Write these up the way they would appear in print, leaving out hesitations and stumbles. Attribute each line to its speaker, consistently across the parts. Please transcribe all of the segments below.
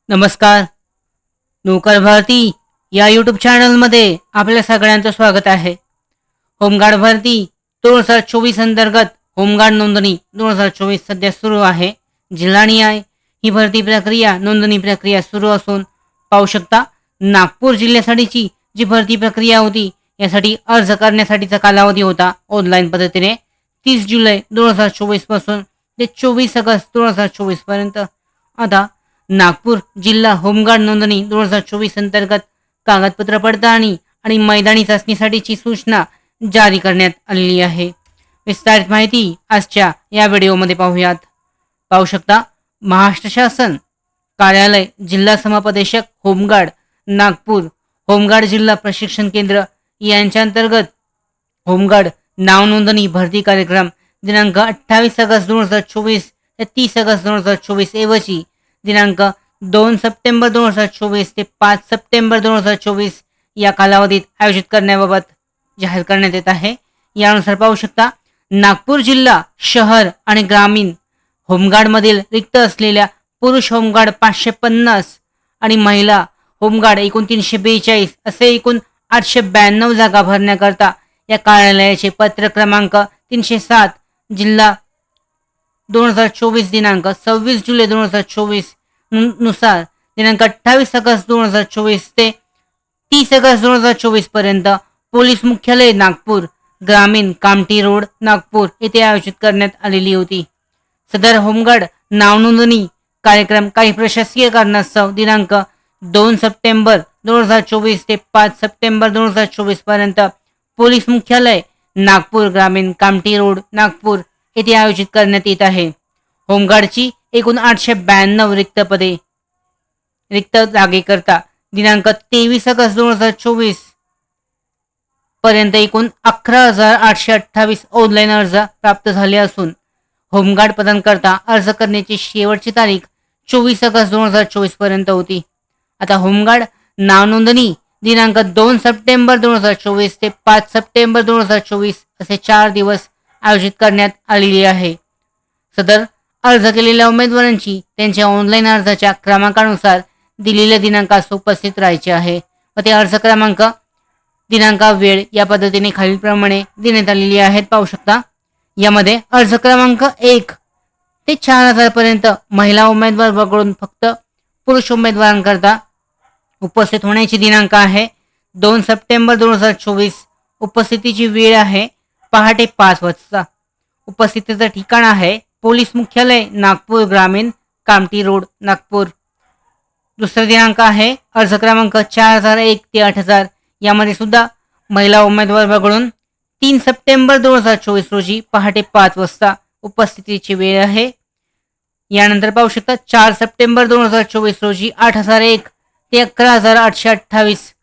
Speaker 1: नमस्कार. नौकर भरती या यूट्यूब चॅनलमध्ये आपल्या सगळ्यांचं स्वागत आहे. होमगार्ड भरती 2024 अंतर्गत होमगार्ड नोंदणी 2024 सध्या सुरू आहे. जिल्हानिहाय ही भरती प्रक्रिया नोंदणी प्रक्रिया सुरू असून पाहू शकता नागपूर जिल्ह्यासाठीची जी भरती प्रक्रिया होती यासाठी अर्ज करण्यासाठीचा कालावधी होता ऑनलाईन पद्धतीने 30 जुलै 2024 पासून ते 24 ऑगस्ट 2024 पर्यंत. आता नागपूर जिल्हा होमगार्ड नोंदणी 2024 अंतर्गत कागदपत्र पडताळणी आणि मैदानी चाचणीसाठीची सूचना जारी करण्यात आलेली आहे. विस्तारित माहिती आजच्या या व्हिडिओमध्ये पाहूयात. पाहू शकता महाराष्ट्र शासन कार्यालय जिल्हा समपदेशक होमगार्ड नागपूर होमगार्ड जिल्हा प्रशिक्षण केंद्र यांच्या अंतर्गत होमगार्ड नाव नोंदणी भरती कार्यक्रम दिनांक 28 ऑगस्ट 2024 ते 30 ऑगस्ट 2024 ऐवजी दिनांक 2 सप्टेंबर 2024 ते 5 सप्टेंबर 2024 या कालावधीत आयोजित करण्याबाबत जाहीर करण्यात येत आहे. यानुसार पाहू शकता नागपूर जिल्हा शहर आणि ग्रामीण होमगार्डमधील रिक्त असलेल्या पुरुष होमगार्ड 550 आणि महिला होमगार्ड एकूण 342 असे एकूण 892 जागा भरण्याकरता या कार्यालयाचे पत्र क्रमांक 307 जिल्हा 2024 दिनांक 26 जुलै 2024 नुसार दिनांक 28 ऑगस्ट 2024 ते 30 ऑगस्ट 2024 पर्यंत पोलीस मुख्यालय नागपूर ग्रामीण कामठी रोड नागपूर येथे आयोजित करण्यात आलेली होती. सदर होमगार्ड नाव नोंदणी कार्यक्रम काही प्रशासकीय कारणास्तव दिनांक 2 सप्टेंबर 2024 ते 5 सप्टेंबर 2024 पर्यंत पोलीस मुख्यालय नागपूर ग्रामीण कामठी रोड नागपूर येथे आयोजित करण्यात येत आहे. होमगार्डची एकूण 892 रिक्त जागेकरता दिनांक 23 ऑगस्ट 2024 पर्यंत एकूण 11,828 ऑनलाईन अर्ज प्राप्त झाले असून होमगार्ड पदांकरता अर्ज करण्याची शेवटची तारीख 24 ऑगस्ट 2024 पर्यंत होती. आता होमगार्ड नाव नोंदणी दिनांक 2 सप्टेंबर 2024 ते 5 सप्टेंबर 2024 असे 4 दिवस आयोजित करण्यात आलेली आहे. सदर अर्ज केलेल्या उमेदवारांची त्यांच्या ऑनलाईन अर्जाच्या क्रमांकानुसार दिलेल्या दिनांकास उपस्थित राहायचे आहे व ते अर्ज क्रमांक दिनांक वेळ या पद्धतीने खालीलप्रमाणे देण्यात आलेली आहेत. पाहू शकता यामध्ये अर्ज क्रमांक 1 ते 4000 पर्यंत महिला उमेदवार वगळून फक्त पुरुष उमेदवारांकरता उपस्थित होण्याची दिनांक आहे 2 सप्टेंबर 2024. उपस्थितीची वेळ आहे पहाटे 5 वाजता. उपस्थितीचं ठिकाण आहे पोलीस मुख्यालय नागपूर ग्रामीण कामठी रोड नागपूर. दुसरा दिनांक आहे अर्ज क्रमांक 4001 ते 8000 यामध्ये सुद्धा महिला उमेदवार वगळून 3 सप्टेंबर 2024 रोजी पहाटे 5 वाजता उपस्थितीची वेळ आहे. यानंतर पाहू शकता 4 सप्टेंबर 2024 रोजी 8001 ते 11,828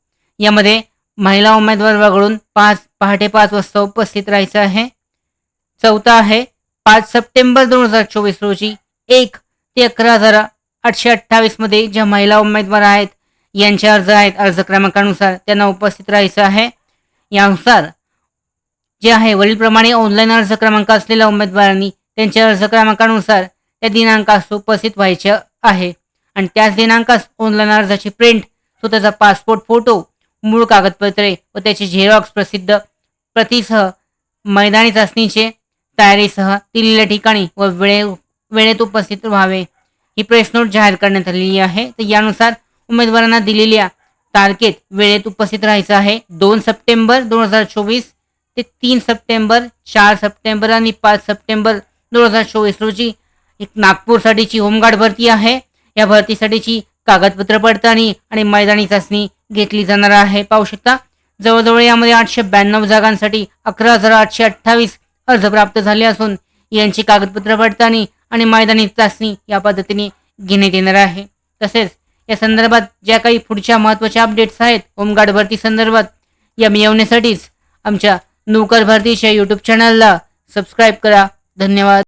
Speaker 1: यामध्ये महिला उमेदवार वगळून पहाटे 5 वाजता उपस्थित राहायचं आहे. चौथा आहे 5 सप्टेंबर 2024 रोजी 1 ते 11,828 मध्ये ज्या महिला उमेदवार आहेत यांचे अर्ज आहेत अर्ज क्रमांकानुसार त्यांना उपस्थित राहायचं आहे. यानुसार जे आहे वरीलप्रमाणे ऑनलाईन अर्ज क्रमांक असलेल्या उमेदवारांनी त्यांच्या अर्ज क्रमांकानुसार त्या दिनांकास उपस्थित व्हायचे आहे आणि त्याच दिनांकास ऑनलाईन अर्जाची प्रिंट स्वतःचा पासपोर्ट फोटो मूळ कागदपत्रे व त्याचे झेरॉक्स प्रसिद्ध प्रतीसह मैदानी चाचणीचे तयारीसह दिलेल्या ठिकाणी व वेळेत उपस्थित व्हावे ही प्रेस नोट जाहीर करण्यात आलेली आहे. तर यानुसार उमेदवारांना दिलेल्या तारखेत वेळेत उपस्थित राहायचं आहे 2 सप्टेंबर 2024 ते 3 सप्टेंबर 4 सप्टेंबर आणि 5 सप्टेंबर 2024 रोजी एक नागपूरसाठीची होमगार्ड भरती आहे. या भरतीसाठीची कागदपत्र पडताळणी आणि मैदानी चाचणी घेतली जाणार आहे. पाहू शकता जवळजवळ यामध्ये 892 जागांसाठी 11,828 अर्ज प्राप्त झाले असून यांची कागदपत्र पडताळणी आणि मैदानी चाचणी या पद्धतीने घेण्यात येणार आहे. तसेच या संदर्भात ज्या काही पुढच्या महत्त्वाच्या अपडेट्स आहेत होमगार्ड भरती संदर्भात या मिळवण्यासाठीच आमच्या नौकर भरतीच्या यूट्यूब चॅनलला सबस्क्राईब करा. धन्यवाद.